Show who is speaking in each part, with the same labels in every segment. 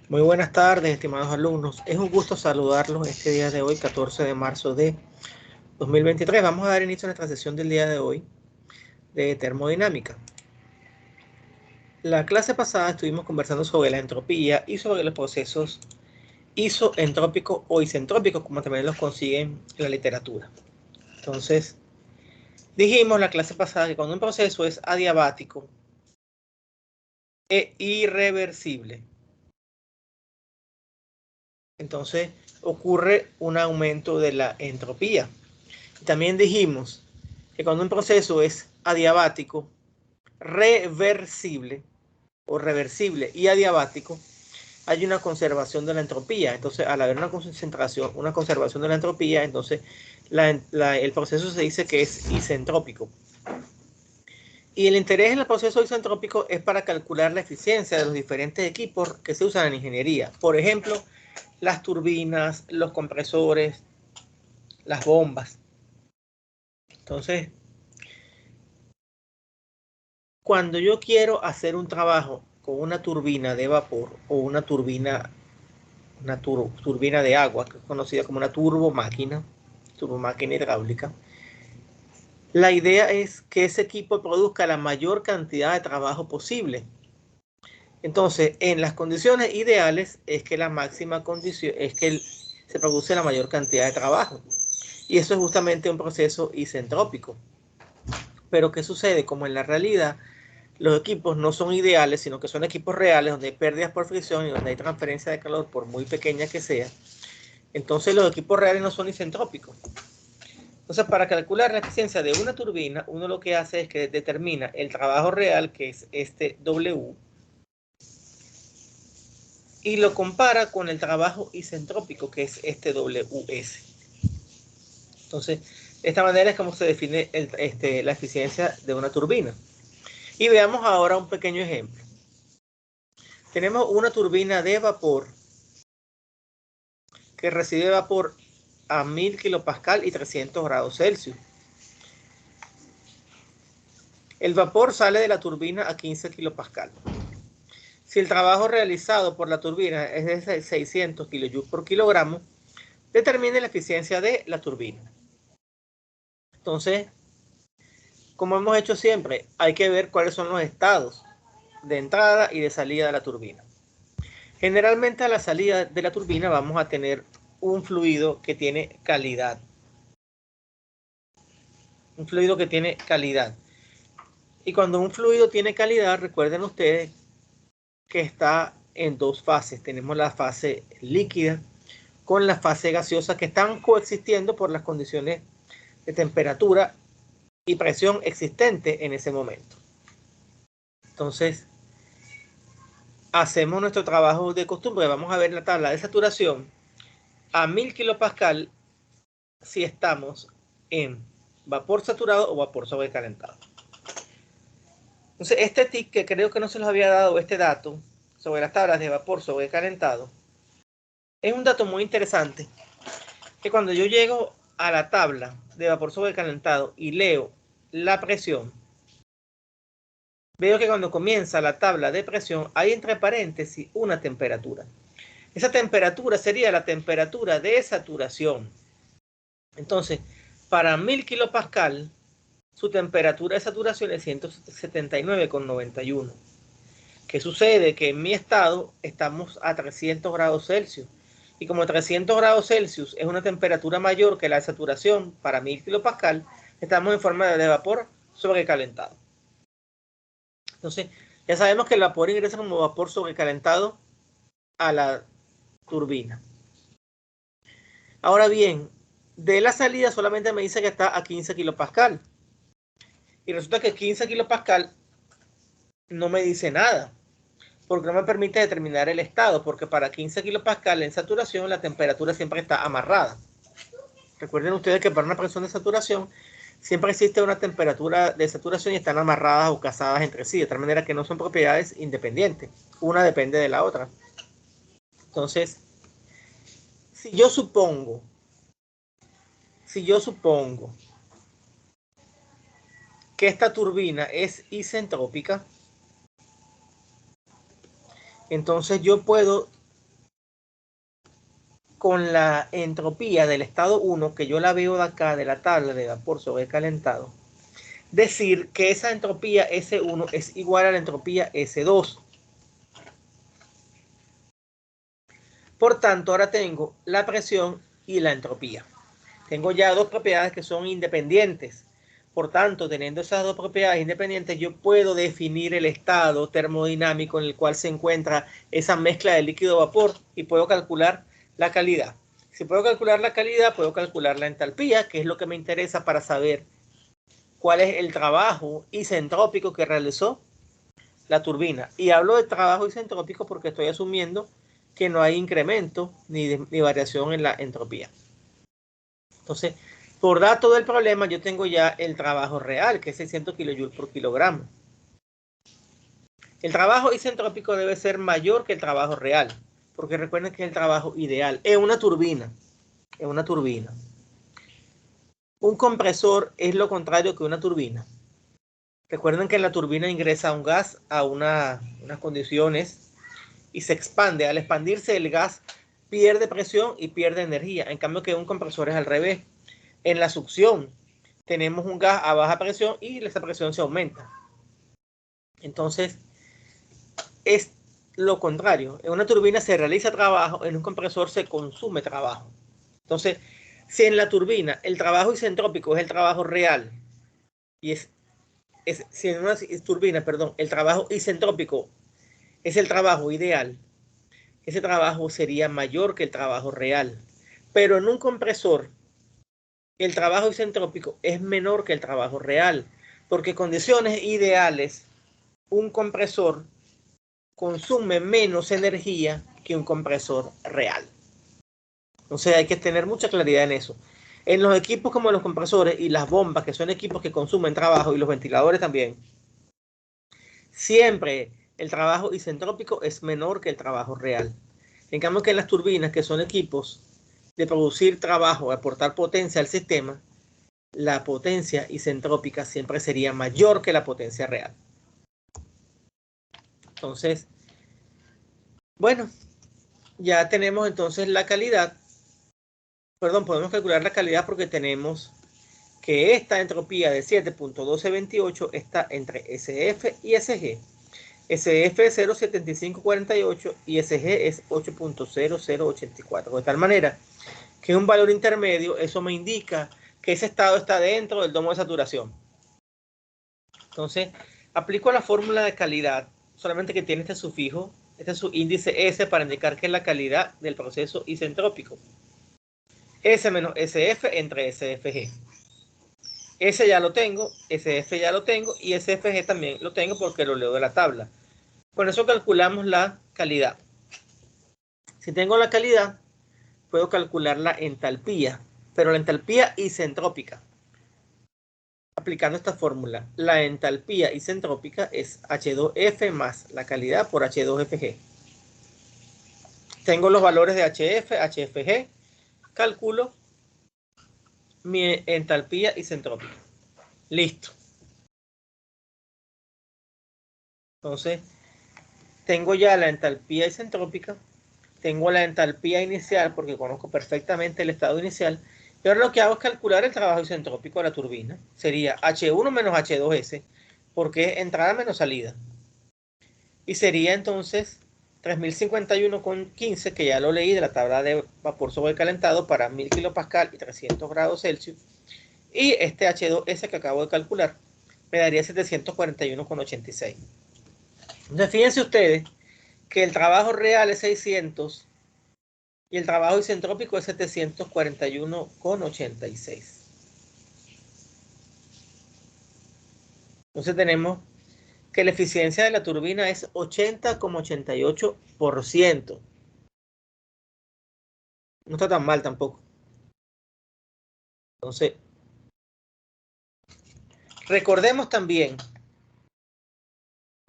Speaker 1: Muy buenas tardes, estimados alumnos. Es un gusto saludarlos este día de hoy, 14 de marzo de 2023. Vamos a dar inicio a nuestra sesión del día de hoy de termodinámica. La clase pasada estuvimos conversando sobre la entropía y sobre los procesos isoentrópicos o isentrópicos, como también los consiguen en la literatura. Entonces, dijimos la clase pasada que cuando un proceso es adiabático e irreversible, entonces ocurre un aumento de la entropía. También dijimos que cuando un proceso es adiabático, reversible o reversible y adiabático, hay una conservación de la entropía. Entonces, al haber una conservación de la entropía, entonces el proceso se dice que es isentrópico. Y el interés en el proceso isentrópico es para calcular la eficiencia de los diferentes equipos que se usan en ingeniería. Por ejemplo, las turbinas, los compresores, las bombas. Entonces, cuando yo quiero hacer un trabajo con una turbina de vapor o una turbina de agua, que es conocida como una turbomáquina hidráulica, la idea es que ese equipo produzca la mayor cantidad de trabajo posible. Entonces, en las condiciones ideales es que la máxima condición es que se produce la mayor cantidad de trabajo. Y eso es justamente un proceso isentrópico. Pero ¿qué sucede? Como en la realidad los equipos no son ideales, sino que son equipos reales donde hay pérdidas por fricción y donde hay transferencia de calor por muy pequeña que sea, entonces los equipos reales no son isentrópicos. Entonces, para calcular la eficiencia de una turbina, uno lo que hace es que determina el trabajo real, que es este W, y lo compara con el trabajo isentrópico, que es este WS. Entonces, de esta manera es como se define la eficiencia de una turbina. Y veamos ahora un pequeño ejemplo. Tenemos una turbina de vapor que recibe vapor a 1000 kilopascal y 300 grados Celsius. El vapor sale de la turbina a 15 kilopascal. Si el trabajo realizado por la turbina es de 600 kilojoules por kilogramo, determine la eficiencia de la turbina. Entonces, como hemos hecho siempre, hay que ver cuáles son los estados de entrada y de salida de la turbina. Generalmente a la salida de la turbina vamos a tener un fluido que tiene calidad. Un fluido que tiene calidad. Y cuando un fluido tiene calidad, recuerden ustedes que está en dos fases. Tenemos la fase líquida con la fase gaseosa que están coexistiendo por las condiciones de temperatura y presión existente en ese momento. Entonces, hacemos nuestro trabajo de costumbre. Vamos a ver la tabla de saturación a 1000 kilopascal si estamos en vapor saturado o vapor sobrecalentado. Entonces, este tip que creo que no se los había dado, este dato sobre las tablas de vapor sobrecalentado, es un dato muy interesante, que cuando yo llego a la tabla de vapor sobrecalentado y leo la presión, veo que cuando comienza la tabla de presión hay entre paréntesis una temperatura. Esa temperatura sería la temperatura de saturación. Entonces, para 1000 kilopascal, su temperatura de saturación es 179,91. ¿Qué sucede? Que en mi estado estamos a 300 grados Celsius. Y como 300 grados Celsius es una temperatura mayor que la de saturación para 1000 kilopascal, estamos en forma de vapor sobrecalentado. Entonces, ya sabemos que el vapor ingresa como vapor sobrecalentado a la turbina. Ahora bien, de la salida solamente me dice que está a 15 kilopascal. Y resulta que 15 kilopascal no me dice nada, porque no me permite determinar el estado, porque para 15 kilopascal en saturación la temperatura siempre está amarrada. Recuerden ustedes que para una presión de saturación siempre existe una temperatura de saturación y están amarradas o casadas entre sí, de tal manera que no son propiedades independientes. Una depende de la otra. Entonces, si yo supongo que esta turbina es isentrópica, entonces yo puedo con la entropía del estado 1, que yo la veo de acá, de la tabla de vapor sobrecalentado, decir que esa entropía S1 es igual a la entropía S2. Por tanto, ahora tengo la presión y la entropía. Tengo ya dos propiedades que son independientes. Por tanto, teniendo esas dos propiedades independientes, yo puedo definir el estado termodinámico en el cual se encuentra esa mezcla de líquido-vapor y puedo calcular la calidad. Si puedo calcular la calidad, puedo calcular la entalpía, que es lo que me interesa para saber cuál es el trabajo isentrópico que realizó la turbina. Y hablo de trabajo isentrópico porque estoy asumiendo que no hay incremento ni variación en la entropía. Entonces, por dato del problema, yo tengo ya el trabajo real, que es 600 kJ por kilogramo. El trabajo isentrópico debe ser mayor que el trabajo real, porque recuerden que es el trabajo ideal. Es una turbina. Es una turbina. Un compresor es lo contrario que una turbina. Recuerden que en la turbina ingresa un gas a unas condiciones y se expande. Al expandirse, el gas pierde presión y pierde energía. En cambio que un compresor es al revés. En la succión tenemos un gas a baja presión y esa presión se aumenta. Entonces, es lo contrario. En una turbina se realiza trabajo, en un compresor se consume trabajo. Entonces, si en la turbina el trabajo isentrópico es el trabajo real, y si en una turbina, perdón, el trabajo isentrópico es el trabajo ideal, ese trabajo sería mayor que el trabajo real. Pero en un compresor, el trabajo isentrópico es menor que el trabajo real, porque en condiciones ideales, un compresor consume menos energía que un compresor real. Entonces hay que tener mucha claridad en eso. En los equipos como los compresores y las bombas, que son equipos que consumen trabajo, y los ventiladores también, siempre el trabajo isentrópico es menor que el trabajo real. En cambio que en las turbinas, que son equipos de producir trabajo, de aportar potencia al sistema, la potencia isentrópica siempre sería mayor que la potencia real. Entonces, bueno, ya tenemos entonces la calidad. Perdón, podemos calcular la calidad porque tenemos que esta entropía de 7.1228 está entre SF y SG. SF es 0.7548 y SG es 8.0084. De tal manera que un valor intermedio, eso me indica que ese estado está dentro del domo de saturación. Entonces, aplico la fórmula de calidad, solamente que tiene este sufijo, este es su índice S para indicar que es la calidad del proceso isentrópico. S menos SF entre SFG. S ya lo tengo, SF ya lo tengo y SFG también lo tengo porque lo leo de la tabla. Con eso calculamos la calidad. Si tengo la calidad, puedo calcular la entalpía, pero la entalpía isentrópica. Aplicando esta fórmula, la entalpía isentrópica es H2F más la calidad por H2FG. Tengo los valores de HF, HFG, calculo mi entalpía isentrópica. Listo. Entonces, tengo ya la entalpía isentrópica, tengo la entalpía inicial porque conozco perfectamente el estado inicial, y ahora lo que hago es calcular el trabajo isentrópico de la turbina. Sería H1 menos H2S, porque es entrada menos salida. Y sería entonces 3051,15, que ya lo leí de la tabla de vapor sobrecalentado para 1000 kilopascal y 300 grados Celsius. Y este H2S que acabo de calcular me daría 741,86. Entonces, fíjense ustedes que el trabajo real es 600 y el trabajo isentrópico es 741,86. Entonces tenemos que la eficiencia de la turbina es 80,88%. No está tan mal tampoco. Entonces, recordemos también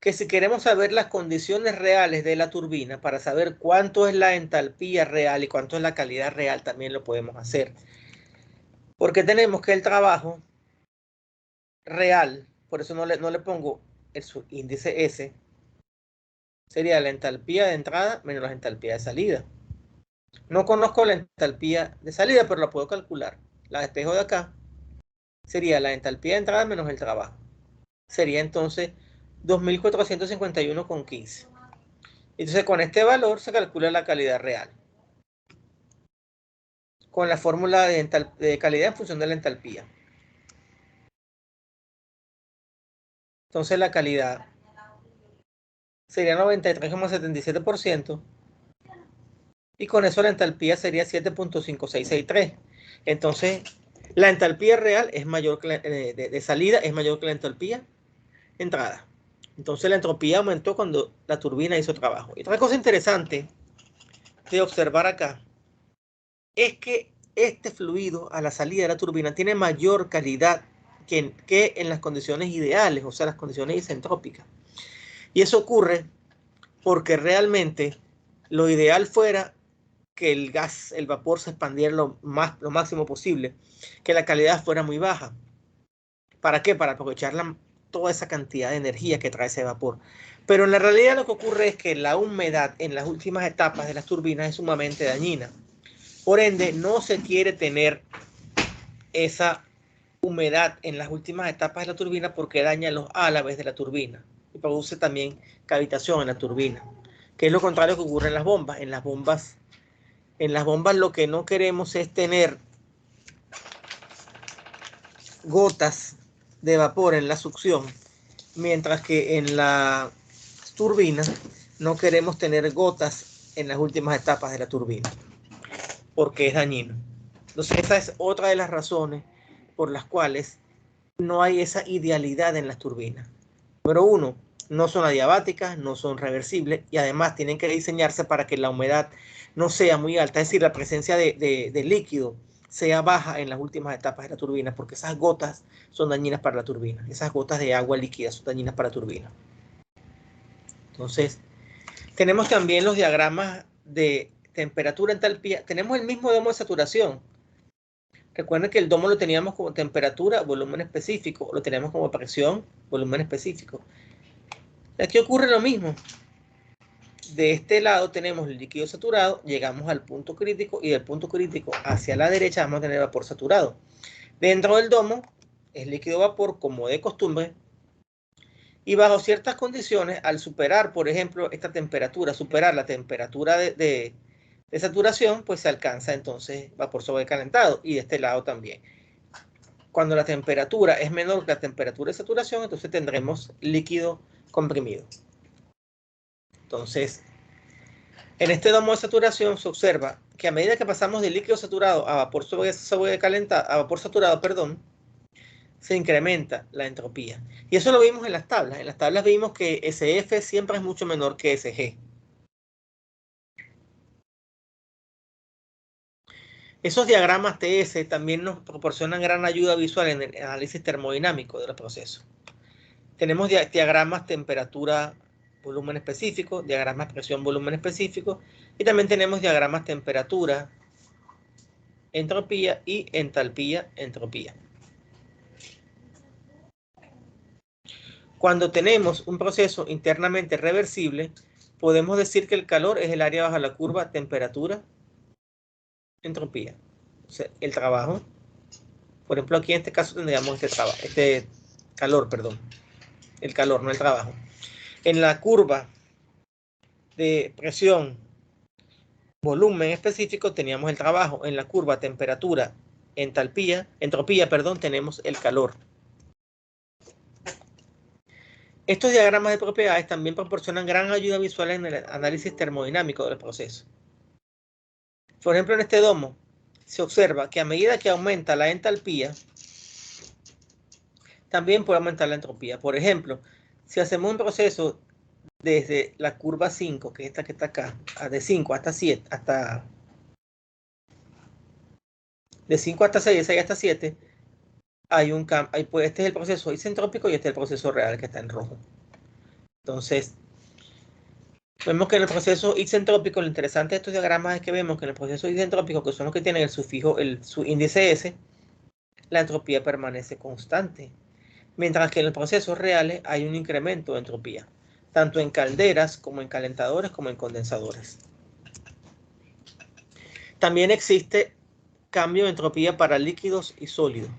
Speaker 1: que si queremos saber las condiciones reales de la turbina, para saber cuánto es la entalpía real y cuánto es la calidad real, también lo podemos hacer. Porque tenemos que el trabajo real, por eso no le pongo el índice S, sería la entalpía de entrada menos la entalpía de salida. No conozco la entalpía de salida, pero la puedo calcular. La despejo de acá. Sería la entalpía de entrada menos el trabajo. Sería entonces 2451,15. Entonces con este valor se calcula la calidad real. Con la fórmula de calidad en función de la entalpía. Entonces la calidad sería 93,77%. Y con eso la entalpía sería 7.5663. Entonces la entalpía real es mayor que de salida es mayor que la entalpía entrada. Entonces la entropía aumentó cuando la turbina hizo trabajo. Y otra cosa interesante de observar acá es que este fluido a la salida de la turbina tiene mayor calidad que en las condiciones ideales, o sea, las condiciones isentrópicas. Y eso ocurre porque realmente lo ideal fuera que el gas, el vapor se expandiera lo máximo posible, que la calidad fuera muy baja. ¿Para qué? Para aprovechar toda esa cantidad de energía que trae ese vapor. Pero en la realidad lo que ocurre es que la humedad en las últimas etapas de las turbinas es sumamente dañina. Por ende, no se quiere tener esa humedad en las últimas etapas de la turbina porque daña los álabes de la turbina y produce también cavitación en la turbina, que es lo contrario que ocurre en las bombas. En las bombas lo que no queremos es tener gotas de vapor en la succión, mientras que en la turbina no queremos tener gotas en las últimas etapas de la turbina, porque es dañino. Entonces esa es otra de las razones por las cuales no hay esa idealidad en las turbinas. Número uno, no son adiabáticas, no son reversibles y además tienen que diseñarse para que la humedad no sea muy alta, es decir, la presencia de líquido sea baja en las últimas etapas de la turbina, porque esas gotas son dañinas para la turbina, esas gotas de agua líquida son dañinas para la turbina. Entonces, tenemos también los diagramas de temperatura, entalpía, tenemos el mismo domo de saturación. Recuerden que el domo lo teníamos como temperatura, volumen específico, lo teníamos como presión, volumen específico. Aquí ocurre lo mismo. De este lado tenemos el líquido saturado, llegamos al punto crítico y del punto crítico hacia la derecha vamos a tener vapor saturado. Dentro del domo es líquido vapor como de costumbre y bajo ciertas condiciones, al superar, por ejemplo, esta temperatura, superar la temperatura de saturación, pues se alcanza entonces vapor sobrecalentado y de este lado también. Cuando la temperatura es menor que la temperatura de saturación, entonces tendremos líquido comprimido. Entonces, en este domo de saturación se observa que a medida que pasamos de líquido saturado a vapor sobrecalentado, a vapor saturado, perdón, se incrementa la entropía. Y eso lo vimos en las tablas. En las tablas vimos que SF siempre es mucho menor que SG. Esos diagramas TS también nos proporcionan gran ayuda visual en el análisis termodinámico de los procesos. Tenemos diagramas temperatura, volumen específico, diagramas presión, volumen específico, y también tenemos diagramas temperatura, entropía y entalpía, entropía. Cuando tenemos un proceso internamente reversible, podemos decir que el calor es el área bajo la curva temperatura, entropía. O sea, el trabajo, por ejemplo, aquí en este caso tendríamos este calor, perdón. El calor, no el trabajo. En la curva de presión, volumen específico, teníamos el trabajo. En la curva temperatura, entropía, perdón, tenemos el calor. Estos diagramas de propiedades también proporcionan gran ayuda visual en el análisis termodinámico del proceso. Por ejemplo, en este domo se observa que a medida que aumenta la entalpía, también puede aumentar la entropía. Por ejemplo, si hacemos un proceso desde la curva 5, que es esta que está acá, de 5 hasta 7, de 5 hasta 6, de 6 hasta 7, hay un cambio, pues este es el proceso isentrópico y este es el proceso real que está en rojo. Entonces, vemos que en el proceso isentrópico, lo interesante de estos diagramas es que vemos que en el proceso isentrópico, que son los que tienen el sufijo, su índice S, la entropía permanece constante. Mientras que en los procesos reales hay un incremento de entropía, tanto en calderas como en calentadores como en condensadores. También existe cambio de entropía para líquidos y sólidos.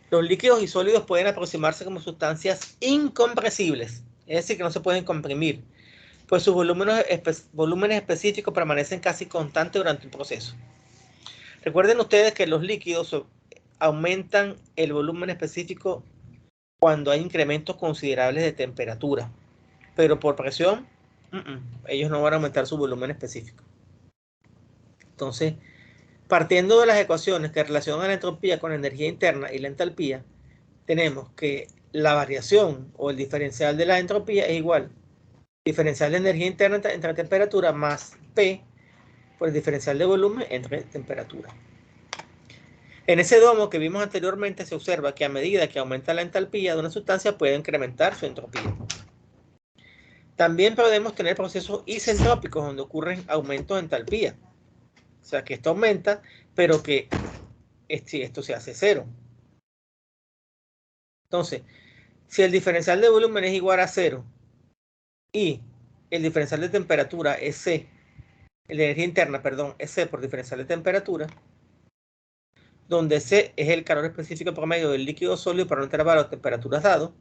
Speaker 1: Los líquidos y sólidos pueden aproximarse como sustancias incompresibles, es decir, que no se pueden comprimir, pues sus volúmenes específicos permanecen casi constantes durante el proceso. Recuerden ustedes que los líquidos aumentan el volumen específico cuando hay incrementos considerables de temperatura, pero por presión, ellos no van a aumentar su volumen específico. Entonces, partiendo de las ecuaciones que relacionan la entropía con la energía interna y la entalpía, tenemos que la variación o el diferencial de la entropía es igual diferencial de energía interna entre temperatura más P por el diferencial de volumen entre temperatura. En ese domo que vimos anteriormente se observa que a medida que aumenta la entalpía de una sustancia puede incrementar su entropía. También podemos tener procesos isentrópicos donde ocurren aumentos de entalpía. O sea que esto aumenta, pero que esto se hace cero. Entonces, si el diferencial de volumen es igual a cero y el diferencial de temperatura es C, la energía interna, perdón, es C por diferencial de temperatura, donde C es el calor específico promedio del líquido sólido para un intervalo de temperaturas dado,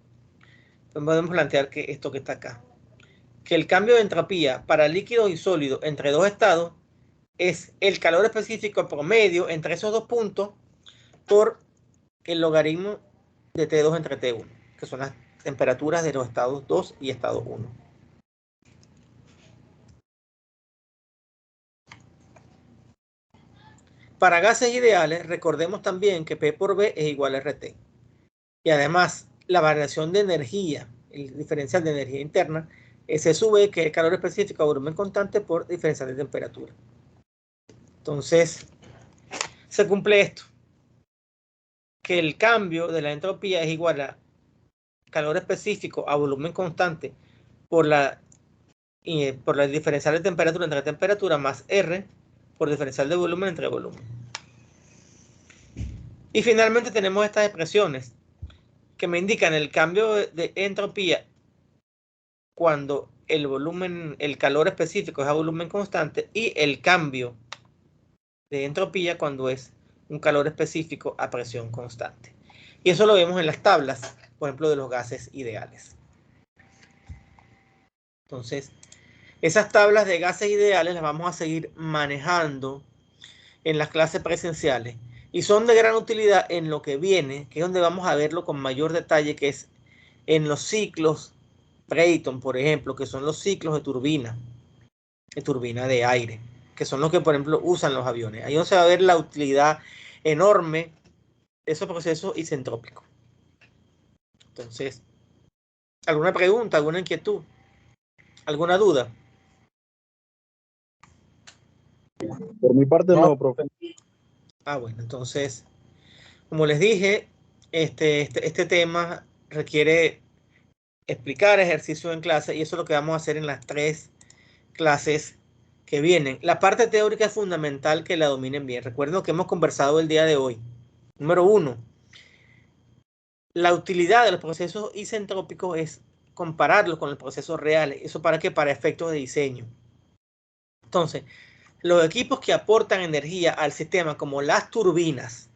Speaker 1: entonces podemos plantear que esto que está acá, que el cambio de entropía para líquidos y sólidos entre dos estados es el calor específico promedio entre esos dos puntos por el logaritmo de T2 entre T1, que son las temperaturas de los estados 2 y estado 1. Para gases ideales, recordemos también que P por B es igual a RT. Y además, la variación de energía, el diferencial de energía interna, es S sub E, que es el calor específico a volumen constante por diferencial de temperatura. Entonces, se cumple esto, que el cambio de la entropía es igual a calor específico a volumen constante por la diferencial de temperatura entre temperatura más R por diferencial de volumen entre volumen. Y finalmente tenemos estas expresiones que me indican el cambio de entropía cuando el calor específico es a volumen constante y el cambio de entropía cuando es un calor específico a presión constante. Y eso lo vemos en las tablas, por ejemplo, de los gases ideales. Entonces, esas tablas de gases ideales las vamos a seguir manejando en las clases presenciales y son de gran utilidad en lo que viene, que es donde vamos a verlo con mayor detalle, que es en los ciclos Brayton, por ejemplo, que son los ciclos de turbina de aire, que son los que, por ejemplo, usan los aviones. Ahí se va a ver la utilidad enorme de esos procesos isentrópicos. Entonces, ¿alguna pregunta, alguna inquietud, alguna duda?
Speaker 2: Por mi parte no, profe.
Speaker 1: Bueno, entonces, como les dije, este tema requiere explicar ejercicio en clase y eso es lo que vamos a hacer en las 3 clases que vienen. La parte teórica es fundamental que la dominen bien. Recuerden lo que hemos conversado el día de hoy. Número 1, la utilidad de los procesos isentrópicos es compararlos con los procesos reales. ¿Eso para qué? Para efectos de diseño. Entonces, los equipos que aportan energía al sistema, como las turbinas,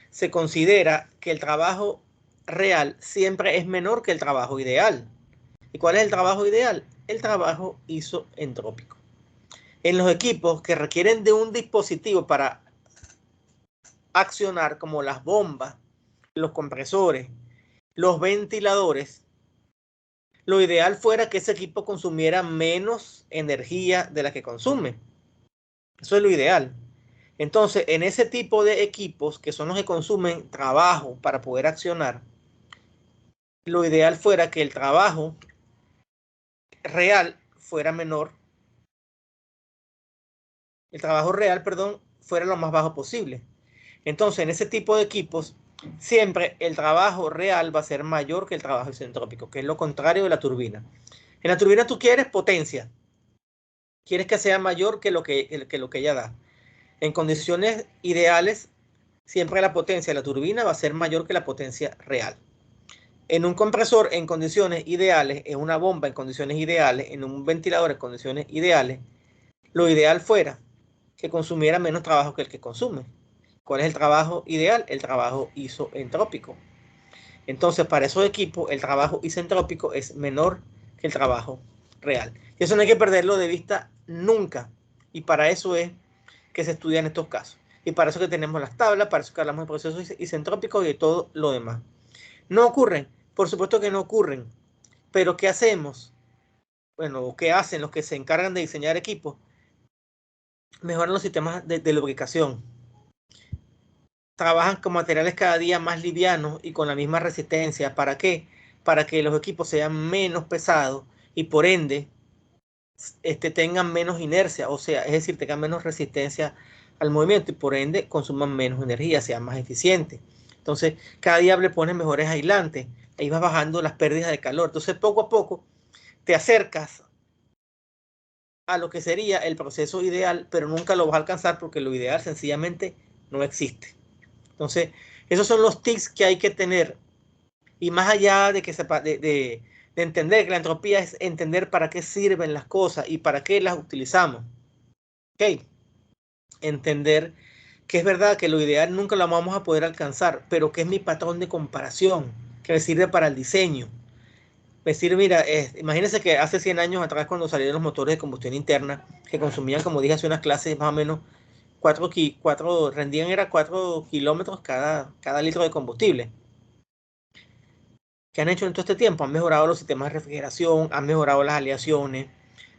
Speaker 1: se considera que el trabajo real siempre es menor que el trabajo ideal. ¿Y cuál es el trabajo ideal? El trabajo isoentrópico. En los equipos que requieren de un dispositivo para accionar, como las bombas, los compresores, los ventiladores, lo ideal fuera que ese equipo consumiera menos energía de la que consume. Eso es lo ideal. Entonces, en ese tipo de equipos, que son los que consumen trabajo para poder accionar, lo ideal fuera que el trabajo real fuera menor. El trabajo real, perdón, fuera lo más bajo posible. Entonces, en ese tipo de equipos, siempre el trabajo real va a ser mayor que el trabajo isentrópico, que es lo contrario de la turbina. En la turbina tú quieres potencia. Quieres que sea mayor que lo que ella da. En condiciones ideales, siempre la potencia de la turbina va a ser mayor que la potencia real. En un compresor, en condiciones ideales, en una bomba en condiciones ideales, en un ventilador en condiciones ideales, lo ideal fuera que consumiera menos trabajo que el que consume. ¿Cuál es el trabajo ideal? El trabajo isoentrópico. Entonces, para esos equipos, el trabajo isentrópico es menor que el trabajo real. Y eso no hay que perderlo de vista nunca. Y para eso es que se estudian estos casos. Y para eso que tenemos las tablas, para eso que hablamos de procesos isentrópicos y de todo lo demás. ¿No ocurren? Por supuesto que no ocurren. Pero ¿qué hacemos? Bueno, ¿qué hacen los que se encargan de diseñar equipos? Mejoran los sistemas de lubricación. Trabajan con materiales cada día más livianos y con la misma resistencia. ¿Para qué? Para que los equipos sean menos pesados y por ende tengan menos inercia, o sea, es decir, tengan menos resistencia al movimiento y por ende consuman menos energía, sean más eficientes. Entonces, cada día le pones mejores aislantes, ahí vas bajando las pérdidas de calor. Entonces, poco a poco te acercas a lo que sería el proceso ideal, pero nunca lo vas a alcanzar porque lo ideal sencillamente no existe. Entonces, esos son los tips que hay que tener. Y más allá de que sepa, de entender que la entropía es entender para qué sirven las cosas y para qué las utilizamos. ¿Ok? Entender que es verdad que lo ideal nunca lo vamos a poder alcanzar, pero que es mi patrón de comparación, que me sirve para el diseño. Me sirve, mira, imagínense que hace 100 años atrás cuando salieron los motores de combustión interna, que consumían, como dije hace unas clases, más o menos rendían era 4 kilómetros cada litro de combustible. ¿Qué han hecho en todo este tiempo? Han mejorado los sistemas de refrigeración, han mejorado las aleaciones,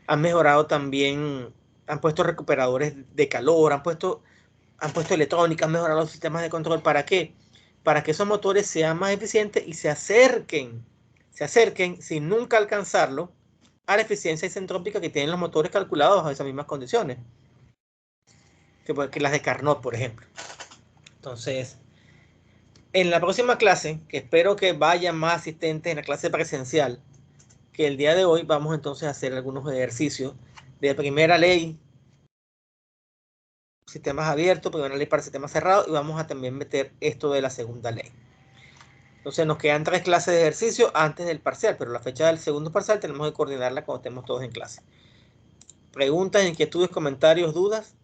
Speaker 1: han mejorado también, han puesto recuperadores de calor, han puesto electrónica, han mejorado los sistemas de control. ¿Para qué? Para que esos motores sean más eficientes y se acerquen sin nunca alcanzarlo a la eficiencia isentrópica que tienen los motores calculados bajo esas mismas condiciones, que las de Carnot, por ejemplo. Entonces, en la próxima clase, que espero que vayan más asistentes en la clase presencial, que el día de hoy vamos entonces a hacer algunos ejercicios de primera ley, sistemas abiertos, primera ley para sistemas cerrados, y vamos a también meter esto de la segunda ley. Entonces nos quedan 3 clases de ejercicio antes del parcial, pero la fecha del segundo parcial tenemos que coordinarla cuando estemos todos en clase. ¿Preguntas, inquietudes, comentarios, dudas?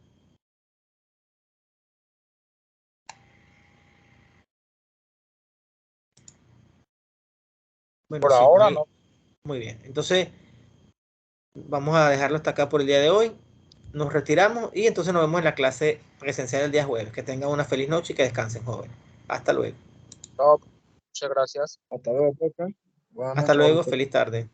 Speaker 1: Bueno,
Speaker 2: Por
Speaker 1: sí,
Speaker 2: ahora no.
Speaker 1: muy bien. Entonces vamos a dejarlo hasta acá por el día de hoy. Nos retiramos y entonces nos vemos en la clase presencial el día jueves. Que tengan una feliz noche y que descansen, jóvenes. Hasta luego.
Speaker 2: No, muchas gracias. Hasta luego, profe. Buenas
Speaker 1: Hasta
Speaker 2: noches a
Speaker 1: luego,
Speaker 2: usted.
Speaker 1: feliz tarde.